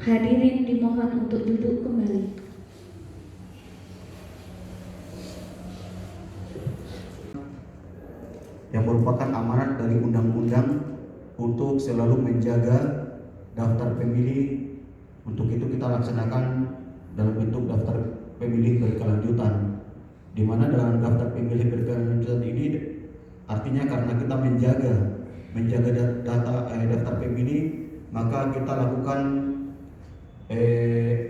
Hadirin dimohon untuk duduk kembali. Yang merupakan amanat dari undang-undang untuk selalu menjaga daftar pemilih. Untuk itu kita laksanakan dalam bentuk daftar pemilih berkelanjutan, di mana dalam daftar pemilih berkelanjutan ini artinya karena kita menjaga daftar pemilih, maka kita lakukan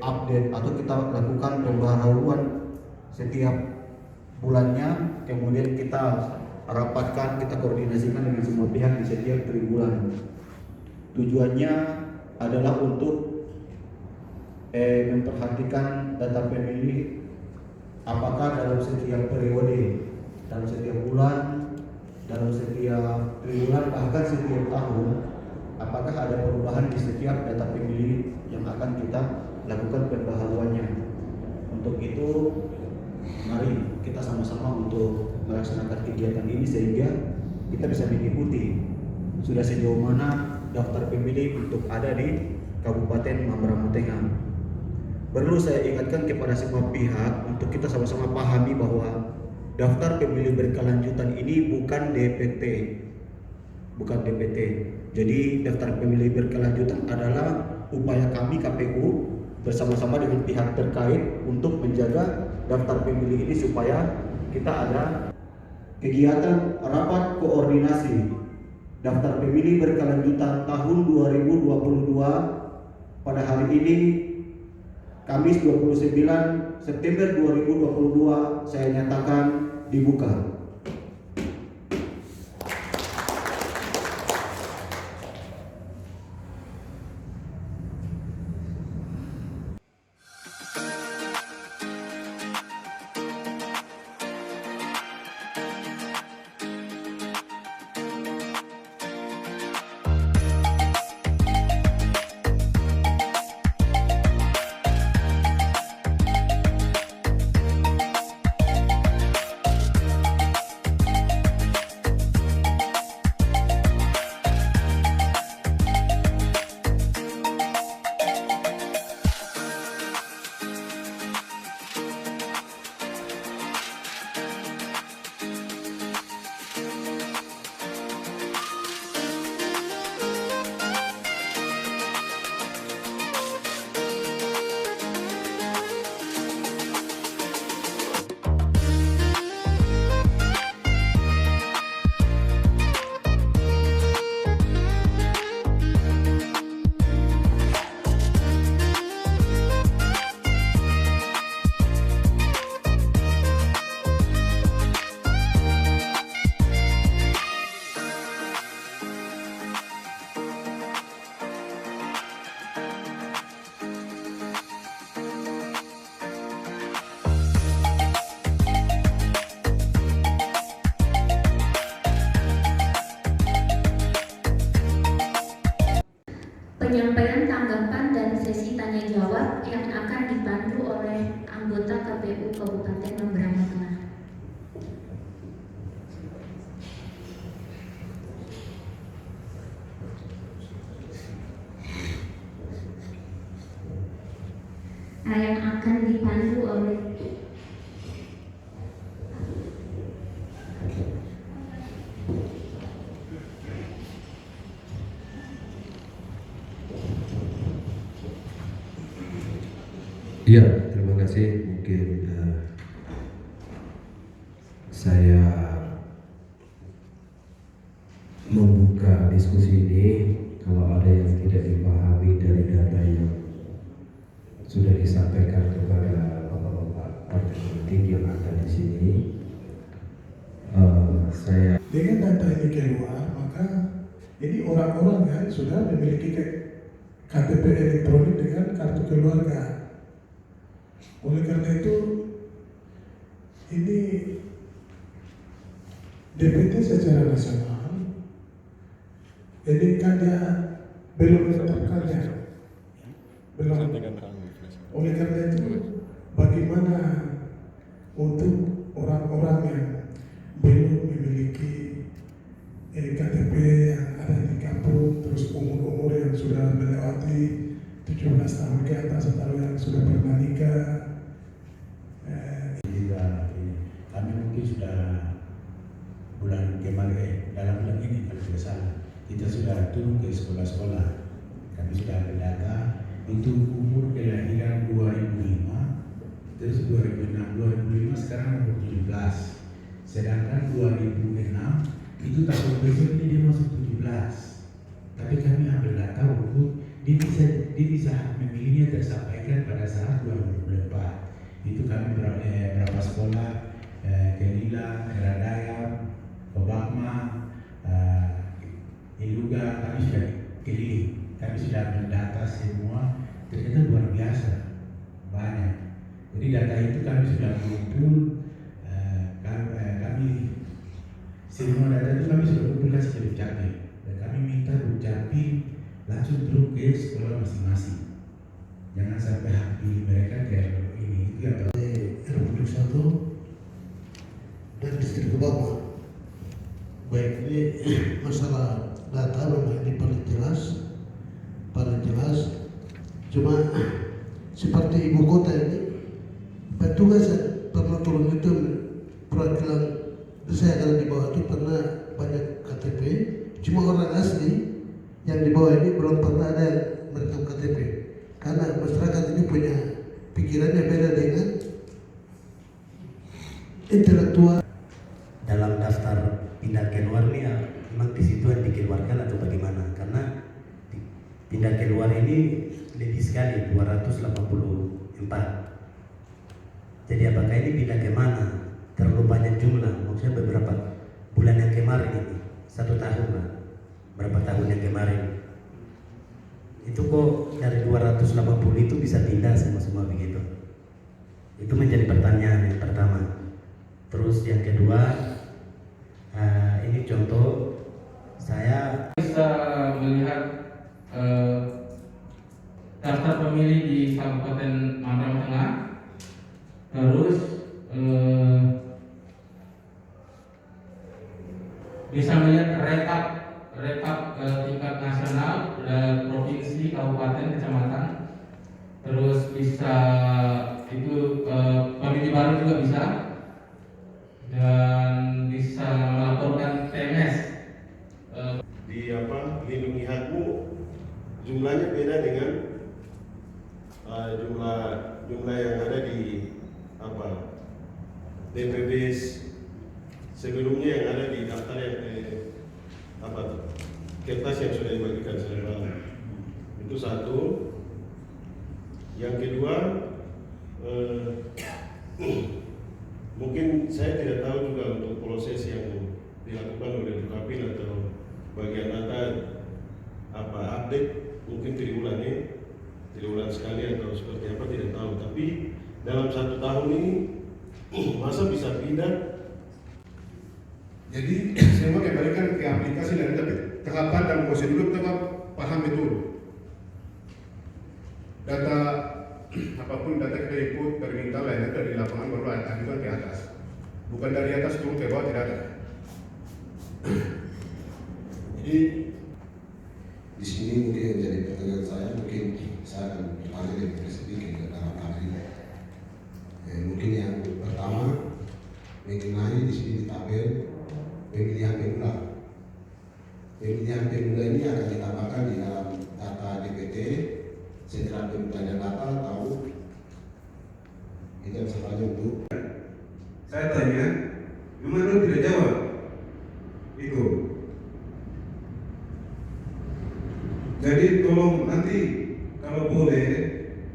update atau kita lakukan pembaharuan setiap bulannya, kemudian kita rapatkan, kita koordinasikan dengan semua pihak di setiap triwulan. Tujuannya adalah untuk memperhatikan data pemilih, apakah dalam setiap periode, dalam setiap bulan, dalam setiap triwulan, bahkan setiap tahun, apakah ada perubahan di setiap data pemilih yang akan kita lakukan pembaharuannya. Untuk itu, mari kita sama-sama untuk melaksanakan kegiatan ini sehingga kita bisa mengikuti sudah sejauh mana daftar pemilih untuk ada di Kabupaten Mamberamo Tengah. Perlu saya ingatkan kepada semua pihak untuk kita sama-sama pahami bahwa daftar pemilih berkelanjutan ini bukan DPT. Jadi daftar pemilih berkelanjutan adalah upaya kami KPU bersama-sama dengan pihak terkait untuk menjaga daftar pemilih ini supaya kita ada kegiatan rapat koordinasi daftar pemilih berkelanjutan tahun 2022 pada hari ini Kamis 29 September 2022 saya nyatakan dibuka. Penyampaian tanggapan dan sesi tanya jawab yang akan dipandu oleh anggota KPU Kabupaten Mamberamo Tengah. Yang akan dipandu oleh Iya, terima kasih. Mungkin saya membuka diskusi ini. Kalau ada yang tidak dipahami dari data yang sudah disampaikan kepada bapak-bapak partai politik yang ada di sini, saya dengan data ini keluar, maka ini orang-orang yang sudah memiliki KTP elektronik dengan kartu keluarga. Oleh karena itu, ini DPT secara nasional, ini kan dia belum menetapkannya, belum. Oleh karena itu, bagaimana untuk orang-orang yang belum memiliki KTP yang ada di kampung, terus umur-umur yang sudah melewati 17 tahun ke atas atau yang sudah pernah nikah. Kami mungkin sudah bulan kemarin, dalam bulan ini kalau tidak salah, kita sudah turun ke sekolah-sekolah. Kami sudah ada data, itu umur kelahiran 2005, terus 2006, 2005 sekarang umur 17. Sedangkan 2006 itu tahun besok ini dia masuk 17. Tapi kami ambil data untuk dia bisa hak memilihnya tersampaikan pada saat 2024. Itu kami berapa sekolah, Kelila, Eradayam, Obama, Iluga, kami sudah keliling. Kami sudah ambil data semua, ternyata luar biasa, banyak. Jadi data itu kami sudah kumpul, kami semua data itu kami sudah kumpulkan secara Dukcapil. Dan kami minta Dukcapil langsung turun ke sekolah masing-masing. Jangan sampai hak pilih mereka kayak ini itu yang Republik 1 dan distrik Kebama. Baik, ini masalah data memang ini paling jelas. Cuma seperti ibu kota ini, petugas pernah turun itu perwakilan saya kalau di bawah itu pernah banyak KTP. Cuma orang asli yang di bawah ini belum pernah ada yang merekam KTP. Karena masyarakat ini punya pikirannya beda dengan intelektual. Dalam daftar pindah keluar ini ya, memang di situ yang dikeluarkan atau bagaimana? Karena pindah keluar ini lebih sekali 284. Jadi apakah ini pindah kemana? Terlalu banyak jumlah. Maksudnya beberapa bulan yang kemarin ini, 1 tahun lah, berapa tahun yang kemarin. Itu kok dari 280 itu bisa pindah semua begitu? Itu menjadi pertanyaan yang pertama. Terus yang kedua, ini contoh saya bisa melihat daftar pemilih di Kabupaten Mambramo Tengah. Terus bisa melihat rekap tingkat nasional, provinsi, kabupaten, kecamatan. Terus bisa itu pemilih baru juga bisa, dan bisa melaporkan TMS. Di lindungi hakmu jumlahnya beda dengan jumlah yang ada di DPP sebelumnya yang ada di daftar yang kertas yang sudah dibagikan secara itu satu. Yang kedua, mungkin saya tidak tahu juga untuk proses yang dilakukan oleh Dukcapil atau bagian data update mungkin triwulan sekali atau seperti apa tidak tahu. Tapi dalam 1 tahun ini masa bisa pindah. Jadi saya mau kembalikan ke aplikasi dan tahapan dan prosedur tetap paham betul. Data apapun data kita input permintaan lainnya dari lapangan baru ajukan ke atas, bukan dari atas turun ke bawah, tidak ada. Jadi di sini mungkin jadi pertanyaan saya, mungkin saya akan bertanya lebih sedikit dalam hal ini. Mungkin yang pertama mengenai di sini di tabel pemilihan pemula. Pemilihan pemula ini akan ditambahkan di dalam data DPT setelah pemilihan data tahu itu yang salah untuk. Saya tanya, memang lo tidak jawab itu. Jadi tolong nanti kalau boleh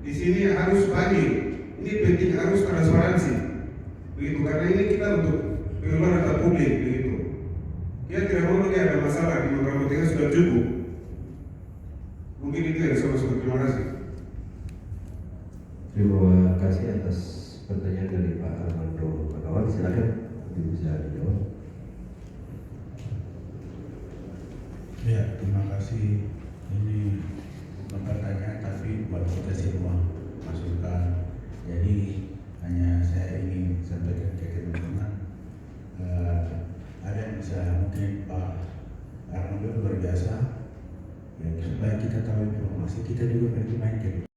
di sini harus panggil. Ini penting, harus transparansi. Begitu, karena ini kita untuk pengeluaran data publik begitu. Dia tidak mau lagi ada masalah di Mambramo Tengah, sudah cukup. Mungkin itu yang saya maksud. Terima kasih. Terima kasih atas pertanyaan dari Pak Armando Pagawan. Silakan bisa dijawab. Ya, terima kasih. Ini bukan pertanyaan tapi buat kita semua masukan. Jadi hanya saya ingin sampaikan ke teman-teman, ada yang bisa mungkin Pak Armando luar biasa, ya, supaya kita tahu informasi. masa kita juga pergi main ke